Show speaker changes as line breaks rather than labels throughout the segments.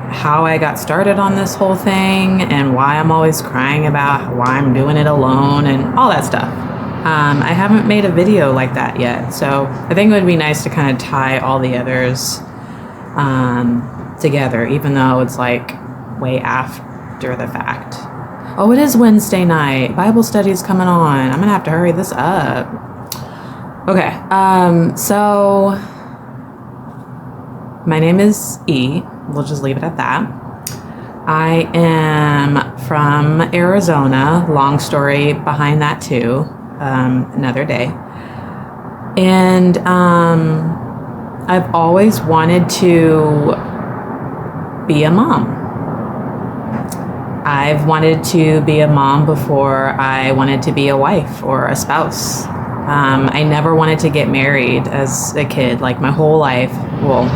how I got started on this whole thing and why I'm always crying about why I'm doing it alone and all that stuff. I haven't made a video like that yet, so I think it would be nice to kind of tie all the others together, even though it's like way after the fact. Oh, it is Wednesday night. Bible study's coming on. I'm gonna have to hurry this up. Okay, so my name is E. We'll just leave it at that. I am from Arizona. Long story behind that too. Another day. And I've always wanted to be a mom. I've wanted to be a mom before I wanted to be a wife or a spouse. I never wanted to get married as a kid, like my whole life. Well,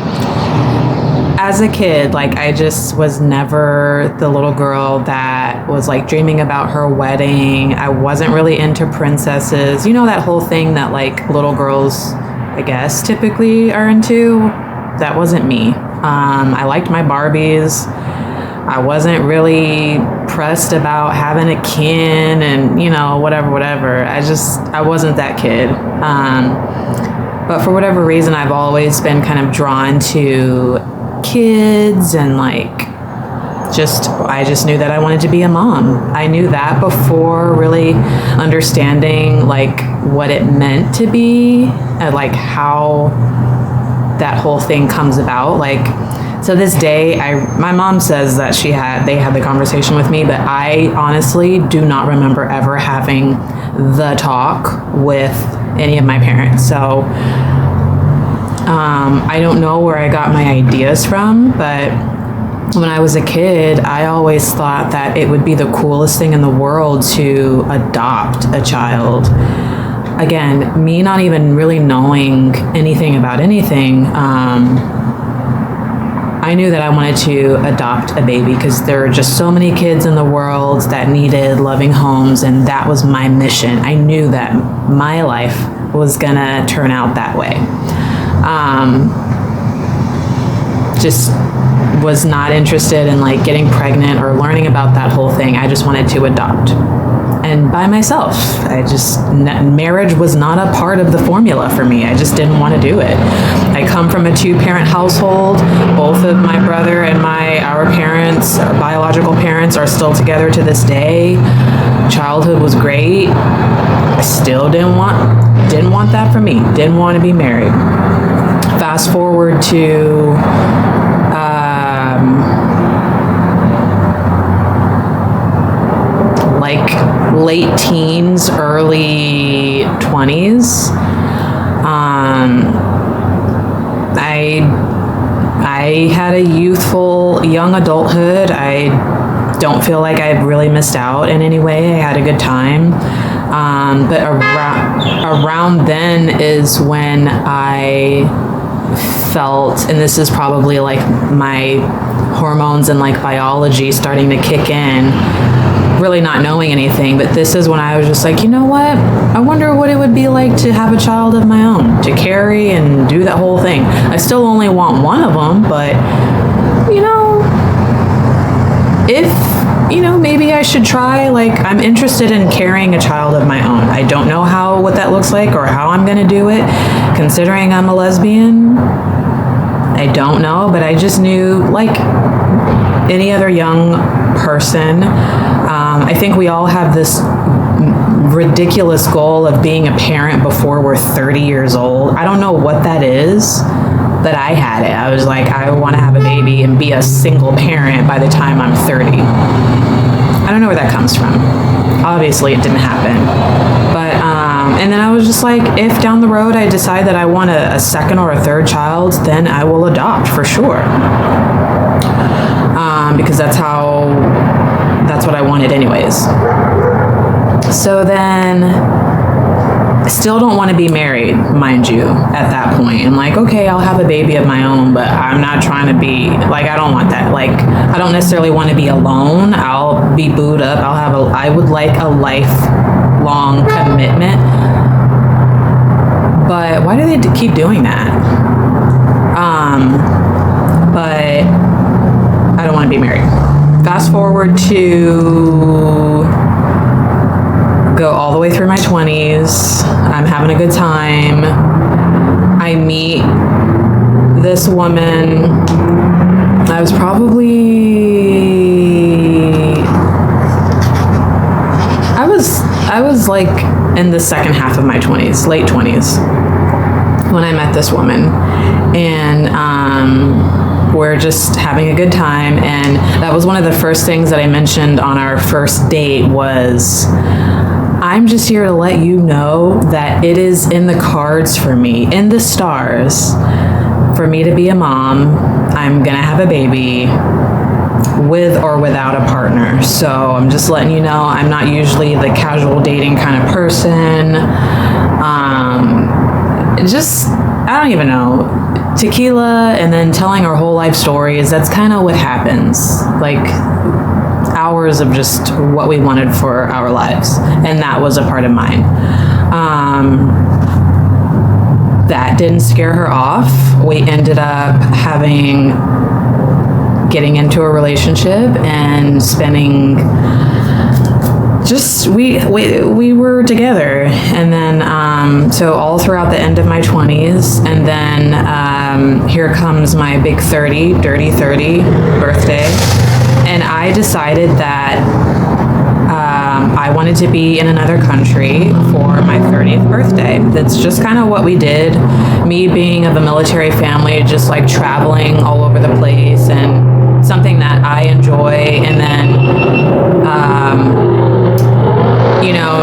as a kid, like I just was never the little girl that was like dreaming about her wedding. I wasn't really into princesses. You know, that whole thing that like little girls, I guess, typically are into? That wasn't me. I liked my Barbies. I wasn't really pressed about having a kin and, you know, whatever. I wasn't that kid. But for whatever reason, I've always been kind of drawn to kids and like I just knew that I wanted to be a mom. I knew that before really understanding like what it meant to be and like how that whole thing comes about. Like, so this day, my mom says that they had the conversation with me, but I honestly do not remember ever having the talk with any of my parents. So I don't know where I got my ideas from, but when I was a kid, I always thought that it would be the coolest thing in the world to adopt a child. Again, me not even really knowing anything about anything, I knew that I wanted to adopt a baby because there are just so many kids in the world that needed loving homes, and that was my mission. I knew that my life was gonna turn out that way. Just was not interested in like getting pregnant or learning about that whole thing. I just wanted to adopt. And by myself. Marriage was not a part of the formula for me. I just didn't want to do it. I come from a 2-parent household. Both of my brother and our parents, our biological parents, are still together to this day. Childhood was great. I still didn't want that for me. Didn't want to be married. Fast forward to like late teens, early 20s. I had a youthful young adulthood. I don't feel like I've really missed out in any way. I had a good time. But around then is when I felt, and this is probably like my hormones and like biology starting to kick in, really not knowing anything, but this is when I was just like, you know what? I wonder what it would be like to have a child of my own, to carry and do that whole thing. I still only want one of them, but, you know, maybe I should try, like, I'm interested in carrying a child of my own. I don't know what that looks like or how I'm going to do it, considering I'm a lesbian. I don't know, but I just knew, like any other young person, I think we all have this ridiculous goal of being a parent before we're 30 years old. I don't know what that is, but I had it. I was like, I want to have a baby and be a single parent by the time I'm 30. I don't know where that comes from. Obviously, it didn't happen. But, and then I was just like, if down the road I decide that I want a second or a third child, then I will adopt for sure. Because that's what I wanted anyways. So then I still don't want to be married, mind you, at that point. I'm like, okay, I'll have a baby of my own, but I'm not trying to be, like, I don't want that. Like, I don't necessarily want to be alone. I'll be booed up. I would like a lifelong commitment. But why do they keep doing that? But to be married. Fast forward to go all the way through my 20s. I'm having a good time. I meet this woman. I was like in the second half of my 20s, late 20s, when I met this woman. And we're just having a good time. And that was one of the first things that I mentioned on our first date was, I'm just here to let you know that it is in the cards for me, in the stars, for me to be a mom. I'm gonna have a baby with or without a partner. So I'm just letting you know, I'm not usually the casual dating kind of person. I don't even know. Tequila and then telling our whole life stories, that's kind of what happens. Like hours of just what we wanted for our lives. And that was a part of mine. That didn't scare her off. We ended up getting into a relationship and spending we were together. And then so all throughout the end of my 20s, and then here comes my big dirty 30 birthday, and I decided that I wanted to be in another country for my 30th birthday. That's just kind of what we did. Me being of a military family, just like traveling all over the place, and something that I enjoy. And then,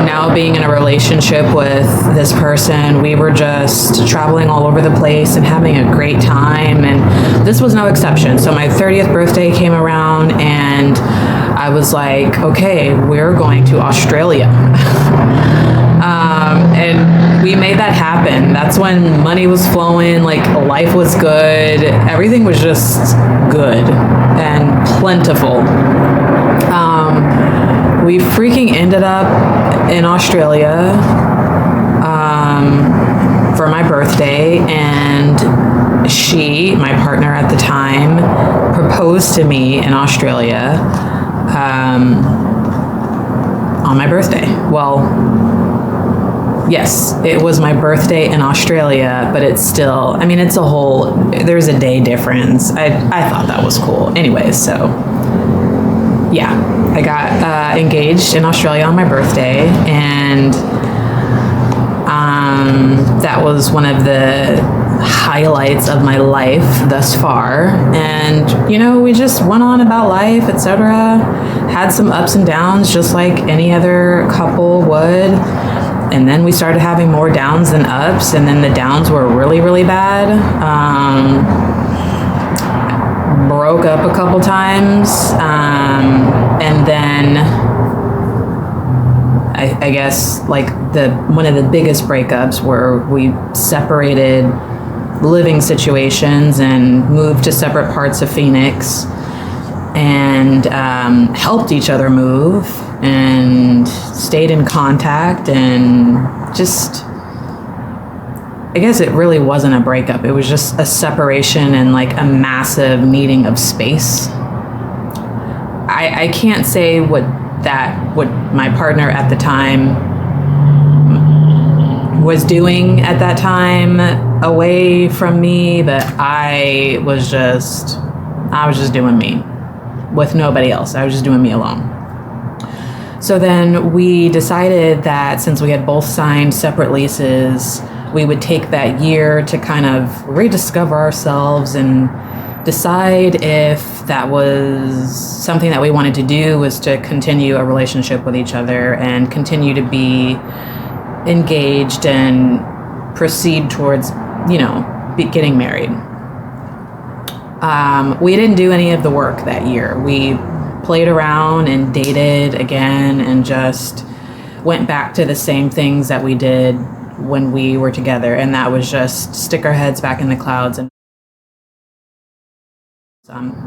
now being in a relationship with this person, we were just traveling all over the place and having a great time. And this was no exception. So my 30th birthday came around, and I was like, okay, we're going to Australia. And we made that happen. That's when money was flowing, like life was good. Everything was just good and plentiful. We freaking ended up in Australia for my birthday, and my partner at the time, proposed to me in Australia on my birthday. Well, yes, it was my birthday in Australia, but it's still, there's a day difference. I thought that was cool. Anyways, so yeah, I got engaged in Australia on my birthday, and that was one of the highlights of my life thus far. And we just went on about life, etc. Had some ups and downs, just like any other couple would. And then we started having more downs than ups, and then the downs were really, really bad. Broke up a couple times, and then I guess like one of the biggest breakups were we separated living situations and moved to separate parts of Phoenix, and helped each other move and stayed in contact, and just, I guess it really wasn't a breakup. It was just a separation and like a massive needing of space. I can't say what my partner at the time was doing at that time away from me, but I was just doing me with nobody else. I was just doing me alone. So then we decided that since we had both signed separate leases, we would take that year to kind of rediscover ourselves and decide if that was something that we wanted to do, was to continue a relationship with each other and continue to be engaged and proceed towards, getting married. We didn't do any of the work that year. We played around and dated again and just went back to the same things that we did when we were together, and that was just stick our heads back in the clouds. And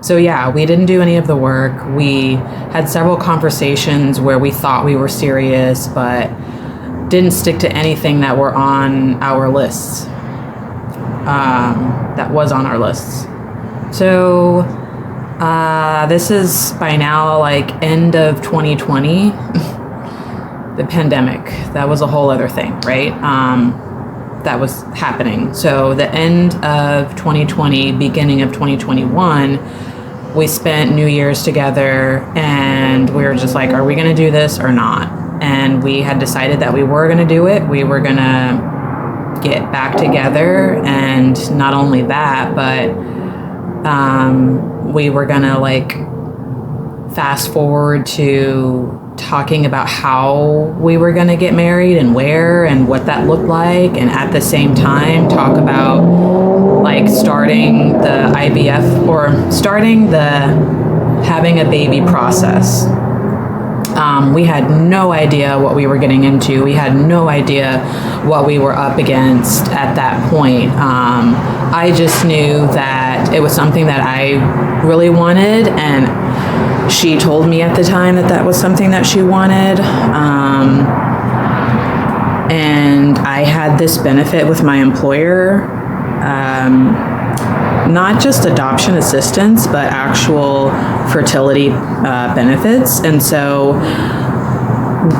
so yeah, we didn't do any of the work. We had several conversations where we thought we were serious, but didn't stick to anything that were on our lists. That was on our lists. So This is by now like end of 2020. The pandemic, that was a whole other thing, right? That was happening. So the end of 2020, beginning of 2021, we spent New Year's together, and we were just like, are we going to do this or not? And we had decided that we were going to do it. We were going to get back together, and not only that, but we were going to like fast forward to talking about how we were going to get married and where and what that looked like, and at the same time talk about like starting the IVF or starting the having a baby process. We had no idea what we were getting into. We had no idea what we were up against at that point. I just knew that it was something that I really wanted, and she told me at the time that that was something that she wanted. And I had this benefit with my employer, not just adoption assistance, but actual fertility benefits. And so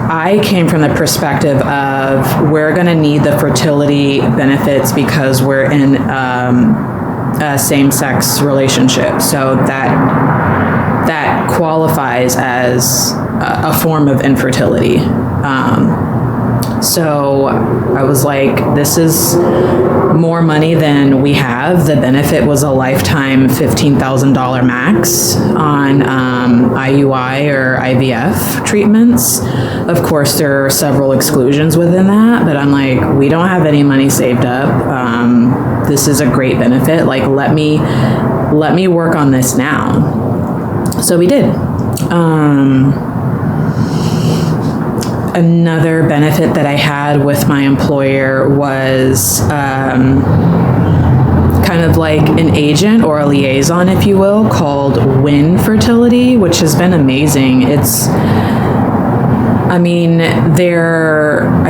I came from the perspective of we're going to need the fertility benefits because we're in a same-sex relationship. So that qualifies as a form of infertility. So I was like, this is more money than we have. The benefit was a lifetime $15,000 max on IUI or IVF treatments. Of course, there are several exclusions within that, but I'm like, we don't have any money saved up. This is a great benefit. Like, let me work on this now. So we did. Another benefit that I had with my employer was kind of like an agent or a liaison, if you will, called Win Fertility, which has been amazing. I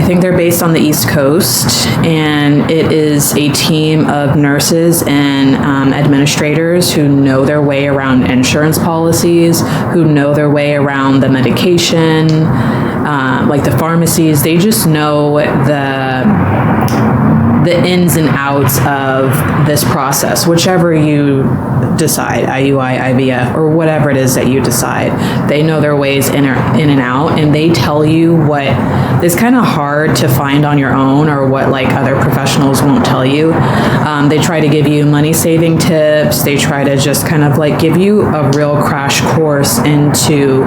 think they're based on the East Coast, and it is a team of nurses and administrators who know their way around insurance policies, who know their way around the medication, like the pharmacies. They just know the ins and outs of this process, whichever you decide, IUI, IVF, or whatever it is that you decide. They know their ways in and out, and they tell you what is kind of hard to find on your own, or what like other professionals won't tell you. They try to give you money saving tips. They try to just kind of like give you a real crash course into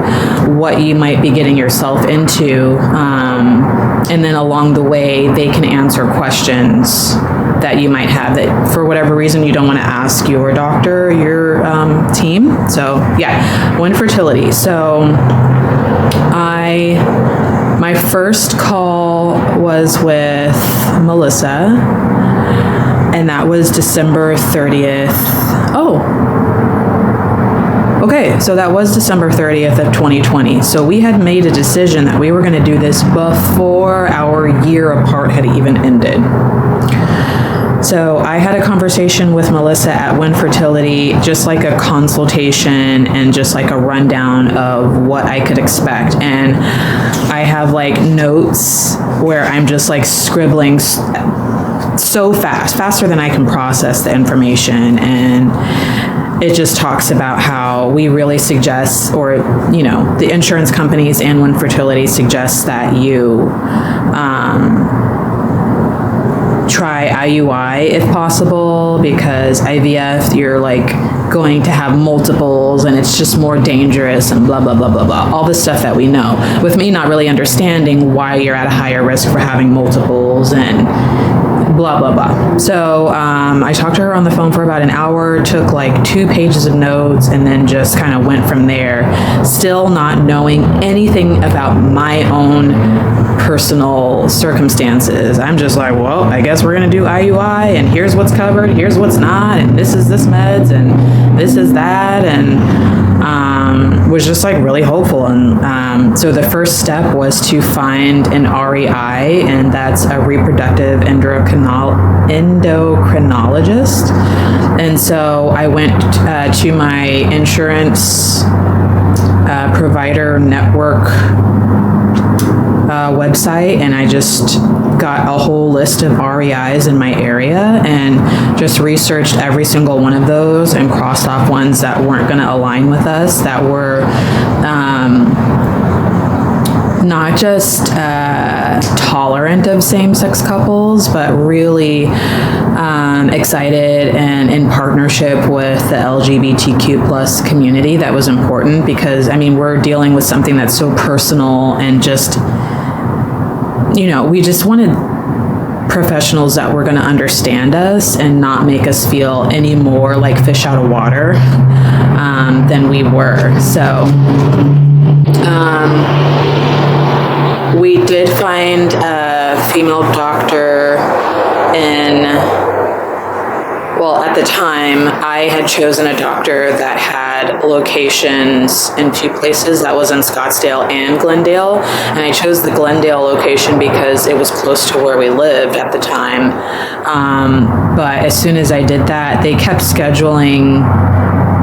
what you might be getting yourself into. And then along the way, they can answer questions that you might have that for whatever reason you don't want to ask your doctor, your team. So yeah, Win Fertility. So my first call was with Melissa, and that was December 30th. Okay, so that was December 30th of 2020. So we had made a decision that we were going to do this before our year apart had even ended. So I had a conversation with Melissa at Win Fertility, just like a consultation and just like a rundown of what I could expect. And I have like notes where I'm just like scribbling so faster than I can process the information. And it just talks about how we really suggest, or, you know, the insurance companies and Win Fertility suggests that you try IUI if possible, because IVF, you're like going to have multiples and it's just more dangerous and blah, blah, blah, blah, blah. All the stuff that we know. With me not really understanding why you're at a higher risk for having multiples and blah, blah, blah. So I talked to her on the phone for about an hour, took like 2 pages of notes, and then just kind of went from there, still not knowing anything about my own personal circumstances. I'm just like, well, I guess we're going to do IUI, and here's what's covered, here's what's not, and this is this meds, and this is that, and was was just like really hopeful. And so the first step was to find an REI, and that's a reproductive endocrinologist. And so I went to my insurance provider network website, and I just got a whole list of REIs in my area and just researched every single one of those and crossed off ones that weren't going to align with us, that were not just tolerant of same-sex couples, but really excited and in partnership with the LGBTQ plus community. That was important because, I mean, we're dealing with something that's so personal, and just, you know, we just wanted professionals that were going to understand us and not make us feel any more like fish out of water than we were. So we did find a female doctor at the time, I had chosen a doctor that had locations in 2 places. That was in Scottsdale and Glendale. And I chose the Glendale location because it was close to where we lived at the time. But as soon as I did that, they kept scheduling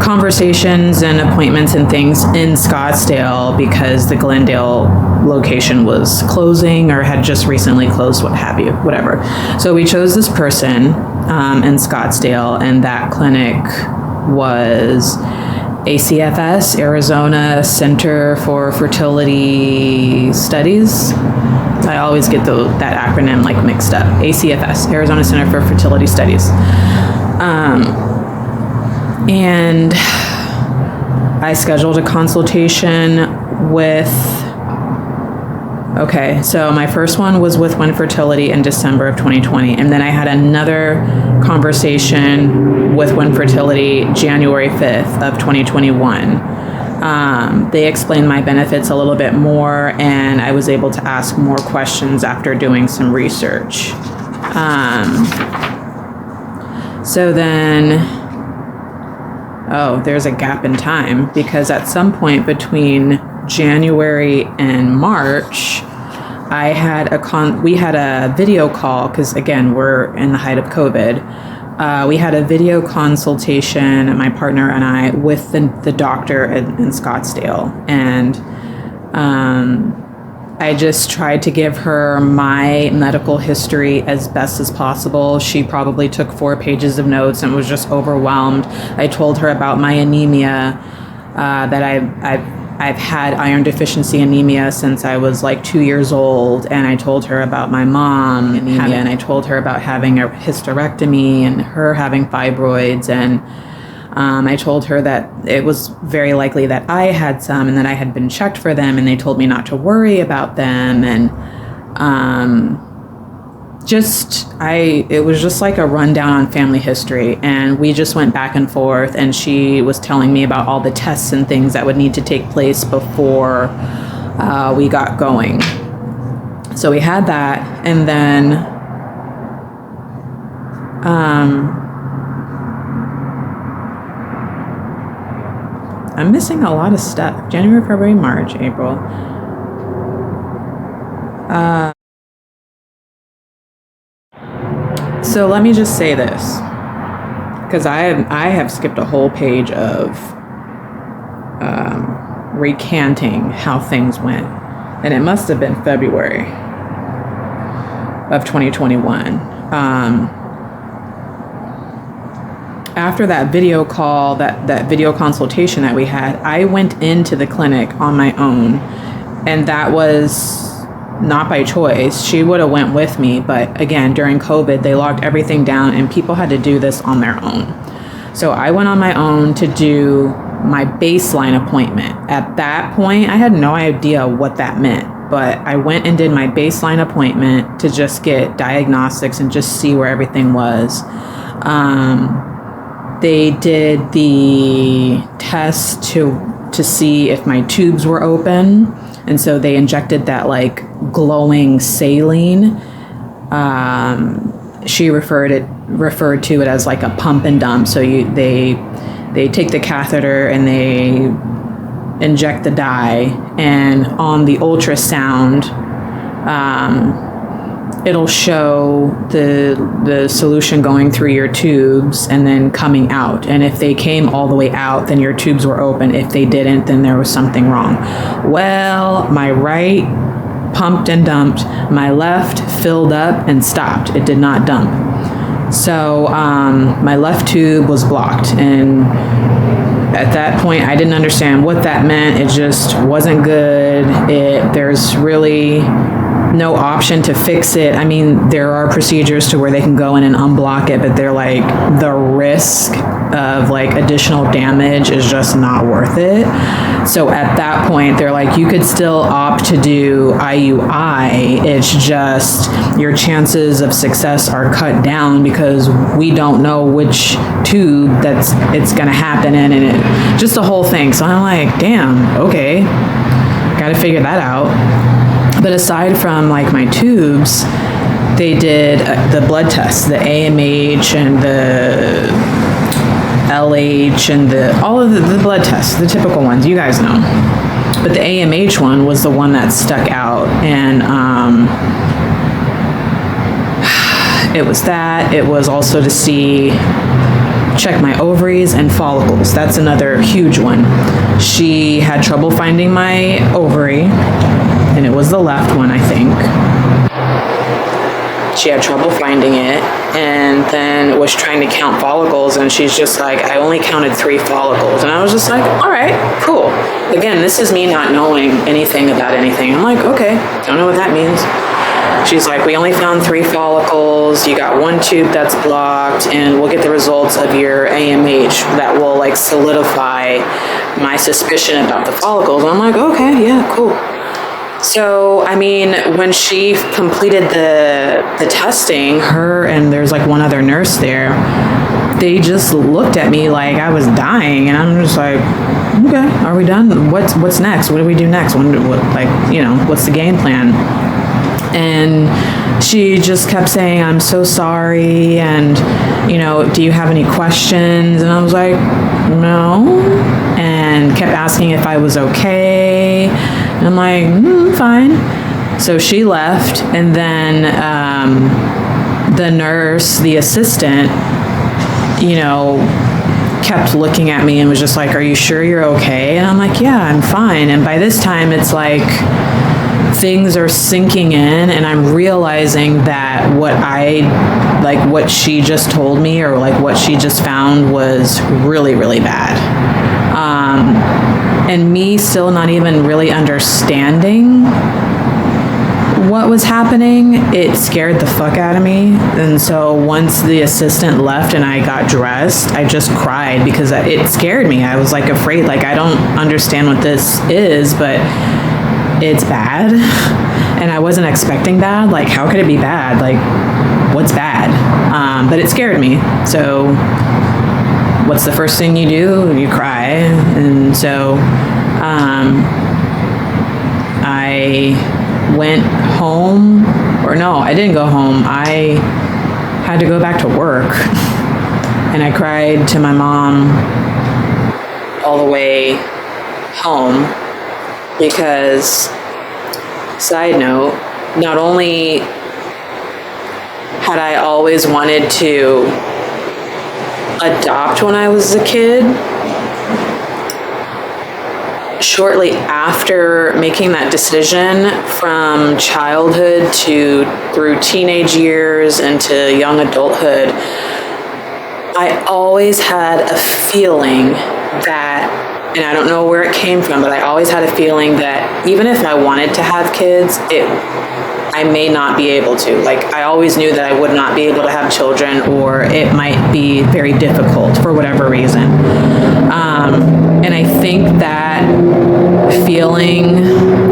conversations and appointments and things in Scottsdale because the Glendale location was closing or had just recently closed, what have you, whatever. So we chose this person in Scottsdale, and that clinic was ACFS, Arizona Center for Fertility Studies. I always get that acronym like mixed up. ACFS, Arizona Center for Fertility Studies. And I scheduled a consultation with, so my first one was with Win Fertility in December of 2020. And then I had another conversation with Win Fertility January 5th of 2021. They explained my benefits a little bit more, and I was able to ask more questions after doing some research. So then, there's a gap in time, because at some point between January and March, we had a video call, because again, we're in the height of COVID. We had a video consultation, my partner and I, with the doctor in Scottsdale. And I just tried to give her my medical history as best as possible. She probably took 4 pages of notes and was just overwhelmed. I told her about my anemia, that I've had iron deficiency anemia since I was like 2 years old. And I told her about my mom anemia, and I told her about having a hysterectomy and her having fibroids. And I told her that it was very likely that I had some, and that I had been checked for them, and they told me not to worry about them. And it was just like a rundown on family history. And we just went back and forth, and she was telling me about all the tests and things that would need to take place before we got going. So we had that, and then I'm missing a lot of stuff. January, February, March, April. So let me just say this, because I have skipped a whole page of recanting how things went. And it must have been February of 2021. After that video call, that video consultation that we had, I went into the clinic on my own, and that was not by choice. She would have went with me, but again, during COVID, they locked everything down and people had to do this on their own. So I went on my own to do my baseline appointment. At that point, I had no idea what that meant, but I went and did my baseline appointment to just get diagnostics and just see where everything was. They did the test to see if my tubes were open. And so they injected that like glowing saline. She referred to it as like a pump and dump. So they take the catheter and they inject the dye, and on the ultrasound, it'll show the solution going through your tubes and then coming out. And if they came all the way out, then your tubes were open. If they didn't, then there was something wrong. Well, my right pumped and dumped. My left filled up and stopped. It did not dump. So my left tube was blocked. And at that point, I didn't understand what that meant. It just wasn't good. There's really no option to fix it. I mean, there are procedures to where they can go in and unblock it, but they're like, the risk of like additional damage is just not worth it. So at that point, they're like, you could still opt to do IUI. It's just your chances of success are cut down because we don't know which tube it's gonna happen in, and it just the whole thing. So I'm like, damn, okay, gotta figure that out. But aside from like my tubes, they did the blood tests, the AMH and the LH and all of the blood tests, the typical ones, you guys know. But the AMH one was the one that stuck out, and it was that. It was also to check my ovaries and follicles. That's another huge one. She had trouble finding my ovary, and it was the left one, I think. She had trouble finding it, and then was trying to count follicles, and she's just like, I only counted 3 follicles. And I was just like, all right, cool. Again, this is me not knowing anything about anything. I'm like, okay, don't know what that means. She's like, we only found 3 follicles, you got 1 tube that's blocked, and we'll get the results of your AMH that will like solidify my suspicion about the follicles. And I'm like, okay, yeah, cool. So, I mean, when she completed the testing, her and there's like one other nurse there, they just looked at me like I was dying, and I'm just like, okay, are we done? What's next? What do we do next? What's the game plan? And she just kept saying, I'm so sorry, and, do you have any questions? And I was like, no, and kept asking if I was okay. And I'm like, fine. So she left, and then the nurse, the assistant, kept looking at me and was just like, are you sure you're okay? And I'm like, yeah, I'm fine. And by this time, it's like things are sinking in, and I'm realizing that what she just told me, or like what she just found, was really, really bad. And me still not even really understanding what was happening, it scared the fuck out of me. And so once the assistant left and I got dressed, I just cried because it scared me. I was like afraid, like I don't understand what this is, but it's bad. And I wasn't expecting bad. Like, how could it be bad? Like, what's bad? But it scared me. So what's the first thing you do? You cry. And so I went home, or no, I didn't go home. I had to go back to work, and I cried to my mom all the way home because, side note, not only had I always wanted to adopt when I was a kid, shortly after making that decision, from childhood through teenage years into young adulthood, I always had a feeling that, and I don't know where it came from, but I always had a feeling that even if I wanted to have kids, I may not be able to. Like, I always knew that I would not be able to have children, or it might be very difficult for whatever reason. And I think that feeling,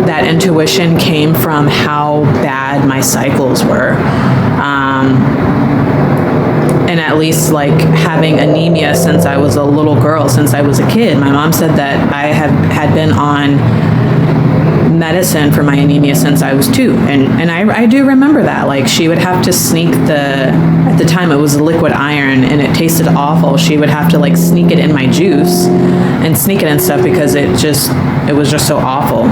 that intuition came from how bad my cycles were. And at least like having anemia since I was a little girl, since I was a kid. My mom said that I had been on medicine for my anemia since I was 2. And I do remember that. Like, she would have to sneak at the time it was liquid iron and it tasted awful. She would have to like sneak it in my juice and sneak it and stuff because it was just so awful.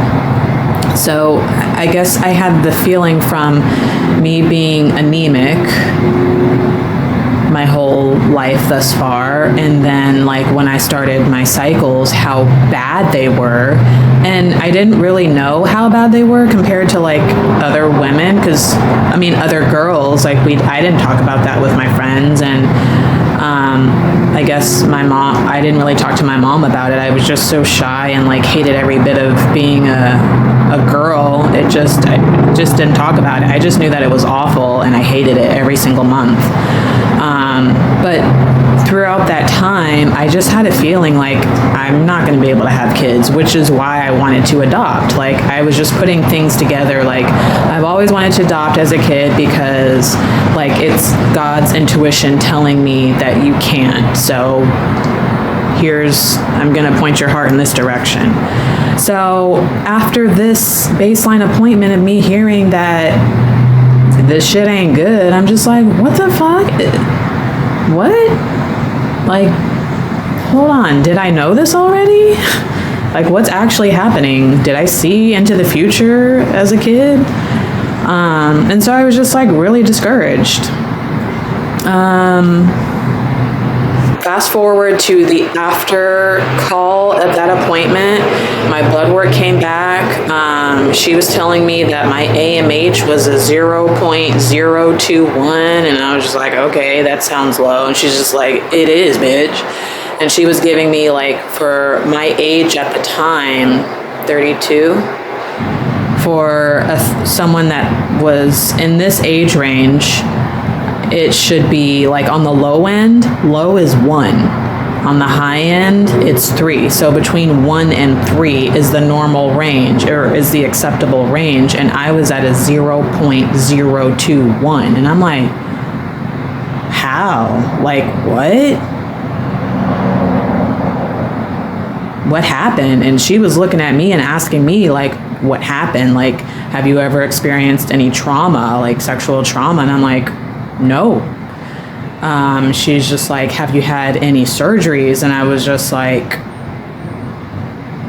So I guess I had the feeling from me being anemic my whole life thus far, and then like when I started my cycles, how bad they were. And I didn't really know how bad they were compared to like other women, because I mean other girls, like I didn't talk about that with my friends. And I guess I didn't really talk to my mom about it. I was just so shy and like hated every bit of being a girl. I just didn't talk about it. I just knew that it was awful and I hated it every single month. But throughout that time, I just had a feeling like I'm not going to be able to have kids, which is why I wanted to adopt. Like, I was just putting things together. Like, I've always wanted to adopt as a kid because like it's God's intuition telling me that you can't. So I'm going to point your heart in this direction. So after this baseline appointment of me hearing that this shit ain't good, I'm just like, what the fuck? What? Like, hold on, did I know this already? Like, what's actually happening? Did I see into the future as a kid? And so I was just like really discouraged. Fast forward to the after call of that appointment, my blood work came back. She was telling me that my AMH was a 0.021, and I was just like, okay, that sounds low. And she's just like, it is, bitch. And she was giving me, like, for my age at the time, 32, for someone that was in this age range, it should be like on the low end, low is 1. On the high end, it's 3. So between 1 and 3 is the normal range, or is the acceptable range. And I was at a 0.021. And I'm like, how? Like, what? What happened? And she was looking at me and asking me, like, what happened? Like, have you ever experienced any trauma, like sexual trauma? And I'm like, no. She's just like, have you had any surgeries? And I was just like,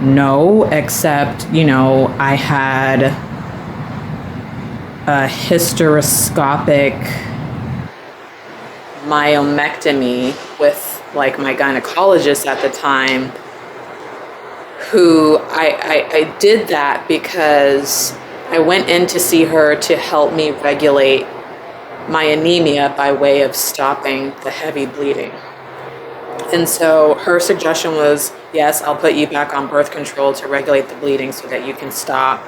no, except, I had a hysteroscopic myomectomy with like my gynecologist at the time, who I did that because I went in to see her to help me regulate my anemia by way of stopping the heavy bleeding. And so her suggestion was, yes, I'll put you back on birth control to regulate the bleeding so that you can stop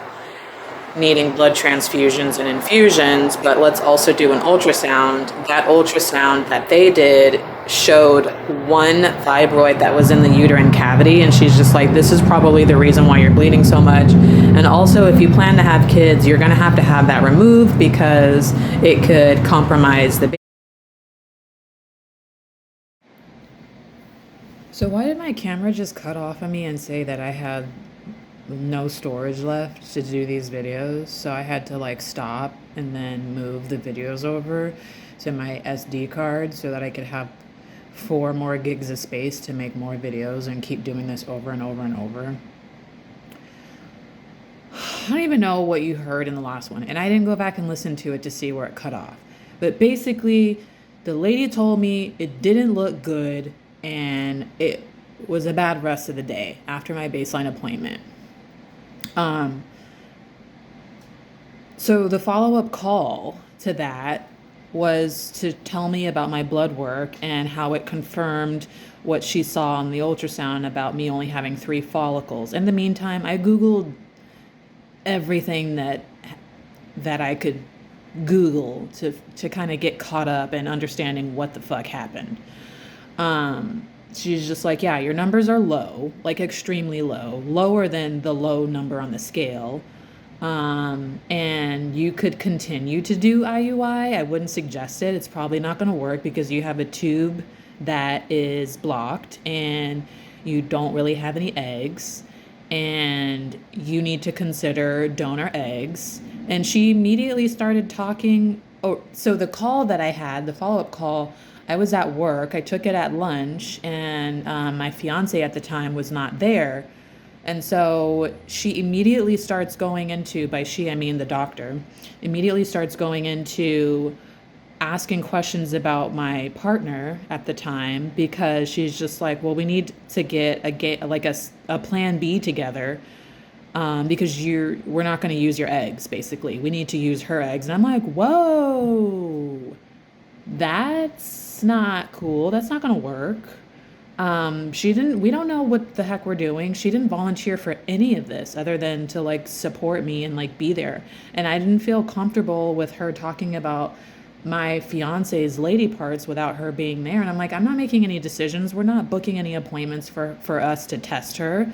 needing blood transfusions and infusions, but let's also do an ultrasound. That ultrasound that they did showed one fibroid that was in the uterine cavity, and she's just like, this is probably the reason why you're bleeding so much. And also, if you plan to have kids, you're going to have that removed because it could compromise the baby. So why did my camera just cut off on me and say that I had no storage left to do these videos? So I had to like stop and then move the videos over to my SD card so that I could have 4 more gigs of space to make more videos and keep doing this over and over and over. I don't even know what you heard in the last one, and I didn't go back and listen to it to see where it cut off. But basically, the lady told me it didn't look good and it was a bad rest of the day after my baseline appointment. So the follow-up call to that was to tell me about my blood work and how it confirmed what she saw on the ultrasound about me only having 3 follicles. In the meantime, I Googled everything that I could Google to kind of get caught up in understanding what the fuck happened. She's just like, yeah, your numbers are low, like extremely low, lower than the low number on the scale. And you could continue to do IUI. I wouldn't suggest it. It's probably not going to work because you have a tube that is blocked and you don't really have any eggs and you need to consider donor eggs. And she immediately started talking. Oh, so the call that I had, the follow-up call, I was at work. I took it at lunch, and my fiance at the time was not there. And so she immediately starts going into, by she, I mean the doctor, immediately starts going into asking questions about my partner at the time, because she's just like, well, we need to get a plan B together, because we're not going to use your eggs. Basically, we need to use her eggs. And I'm like, whoa, that's not cool. That's not going to work. We don't know what the heck we're doing. She didn't volunteer for any of this other than to like support me and like be there. And I didn't feel comfortable with her talking about my fiance's lady parts without her being there. And I'm like, I'm not making any decisions. We're not booking any appointments for us to test her.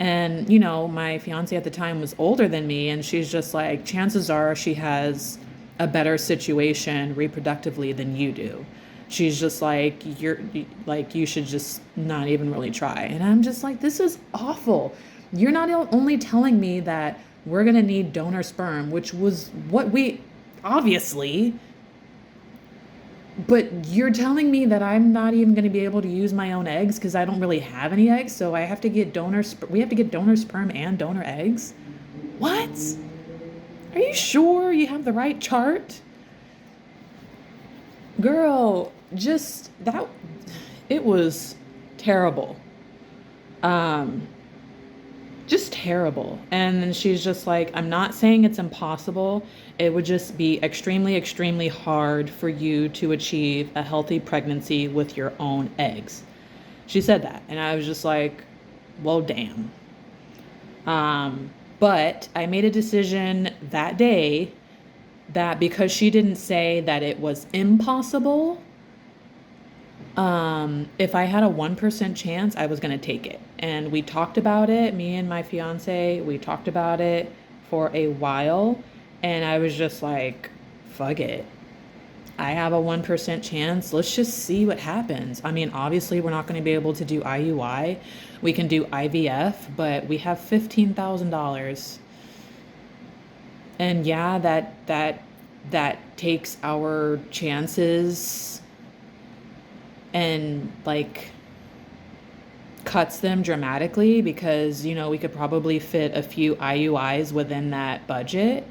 And, my fiance at the time was older than me, and she's just like, chances are she has a better situation reproductively than you do. She's just like, you should just not even really try. And I'm just like, this is awful. You're not only telling me that we're going to need donor sperm, which was what we obviously, but you're telling me that I'm not even going to be able to use my own eggs because I don't really have any eggs. So I have to get we have to get donor sperm and donor eggs. What? Are you sure you have the right chart? Girl, it was terrible. Just terrible. And then she's just like, I'm not saying it's impossible. It would just be extremely, extremely hard for you to achieve a healthy pregnancy with your own eggs. She said that. And I was just like, well, damn. But I made a decision that day that because she didn't say that it was impossible, if I had a 1% chance, I was going to take it. And we talked about it, me and my fiance, we talked about it for a while. And I was just like, fuck it. I have a 1% chance. Let's just see what happens. I mean, obviously we're not going to be able to do IUI. We can do IVF, but we have $15,000. And yeah, that takes our chances and like cuts them dramatically, because we could probably fit a few IUIs within that budget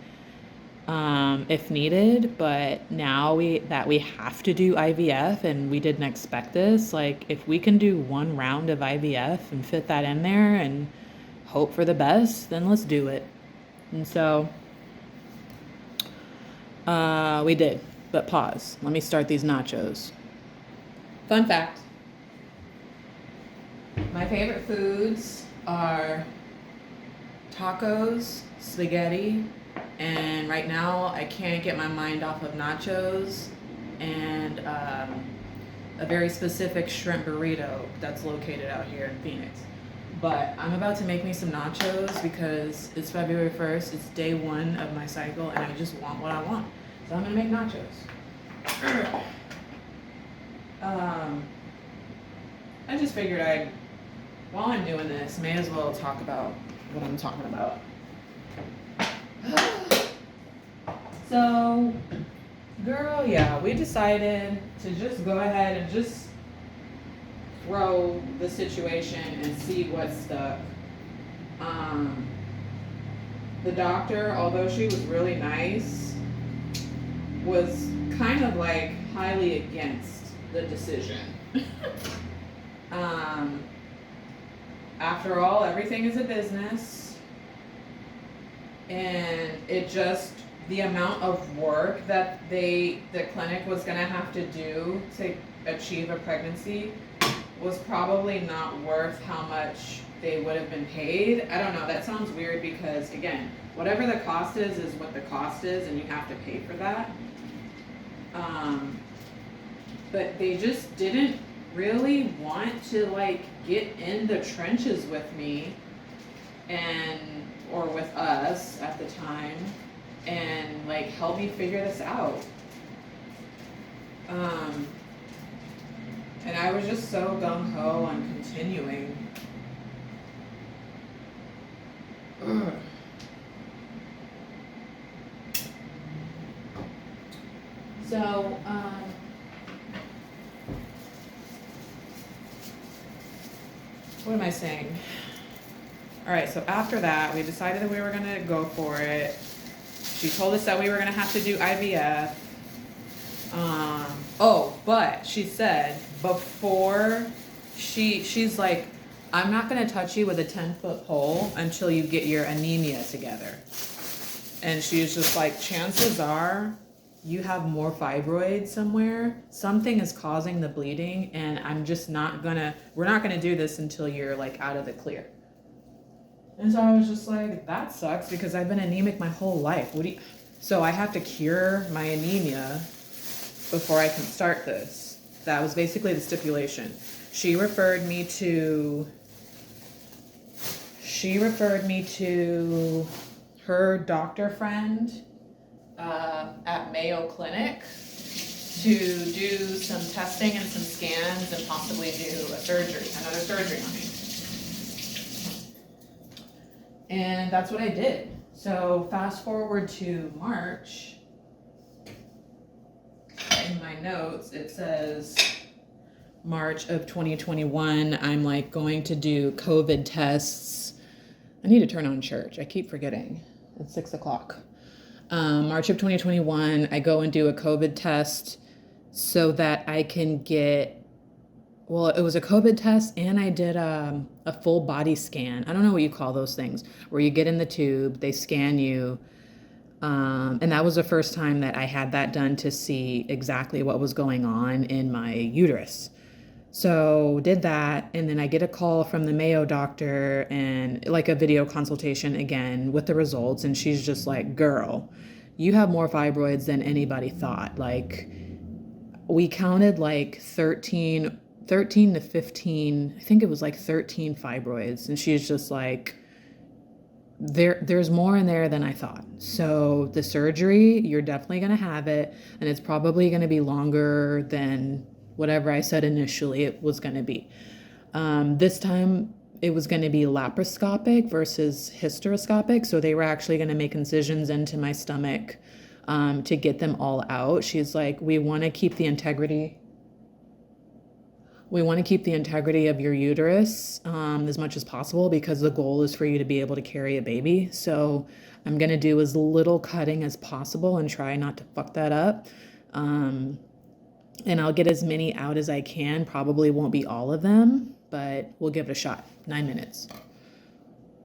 if needed. But now we have to do IVF, and we didn't expect this. Like, if we can do one round of IVF and fit that in there and hope for the best, then let's do it. And so we did. But pause, let me start these nachos. Fun fact, my favorite foods are tacos, spaghetti, and right now I can't get my mind off of nachos and a very specific shrimp burrito that's located out here in Phoenix. But I'm about to make me some nachos because it's February 1st, it's day 1 of my cycle, and I just want what I want. So I'm gonna make nachos. I just figured while I'm doing this, may as well talk about what I'm talking about. So, girl, yeah, we decided to just go ahead and just throw the situation and see what stuck. The doctor, although she was really nice, was kind of like highly against the decision. After all, everything is a business, and the amount of work that the clinic was going to have to do to achieve a pregnancy was probably not worth how much they would have been paid. I don't know, that sounds weird because, again, whatever the cost is what the cost is, and you have to pay for that. But they just didn't really want to like get in the trenches with me or with us at the time and like help me figure this out. And I was just so gung-ho on continuing. So, what am I saying? All right, so after that, we decided that we were gonna go for it. She told us that we were gonna have to do IVF. But she said before she's like, I'm not gonna touch you with a 10-foot pole until you get your anemia together. And she's just like, chances are you have more fibroids somewhere. Something is causing the bleeding, and we're not gonna do this until you're like out of the clear. And so I was just like, that sucks because I've been anemic my whole life. So I have to cure my anemia before I can start this. That was basically the stipulation. She referred me to her doctor friend at Mayo Clinic to do some testing and some scans and possibly do another surgery on me. And that's what I did. So fast forward to March. In my notes, it says March of 2021, I'm like going to do COVID tests. I need to turn on church. I keep forgetting. It's 6:00. March of 2021, I go and do a COVID test so that I can get, well, it was a COVID test and I did a full body scan. I don't know what you call those things, where you get in the tube, they scan you. And that was the first time that I had that done to see exactly what was going on in my uterus. So did that, and then I get a call from the Mayo doctor and like a video consultation again with the results, and she's just like, girl, you have more fibroids than anybody thought. Like, we counted like 13 to 15, I think it was like 13 fibroids, and she's just like, there's more in there than I thought. So the surgery, you're definitely going to have it, and it's probably going to be longer than whatever I said initially it was going to be. This time it was going to be laparoscopic versus hysteroscopic. So they were actually going to make incisions into my stomach to get them all out. She's like, we want to keep the integrity of your uterus as much as possible, because the goal is for you to be able to carry a baby. So I'm going to do as little cutting as possible and try not to fuck that up. And I'll get as many out as I can. Probably won't be all of them, but we'll give it a shot. 9 minutes.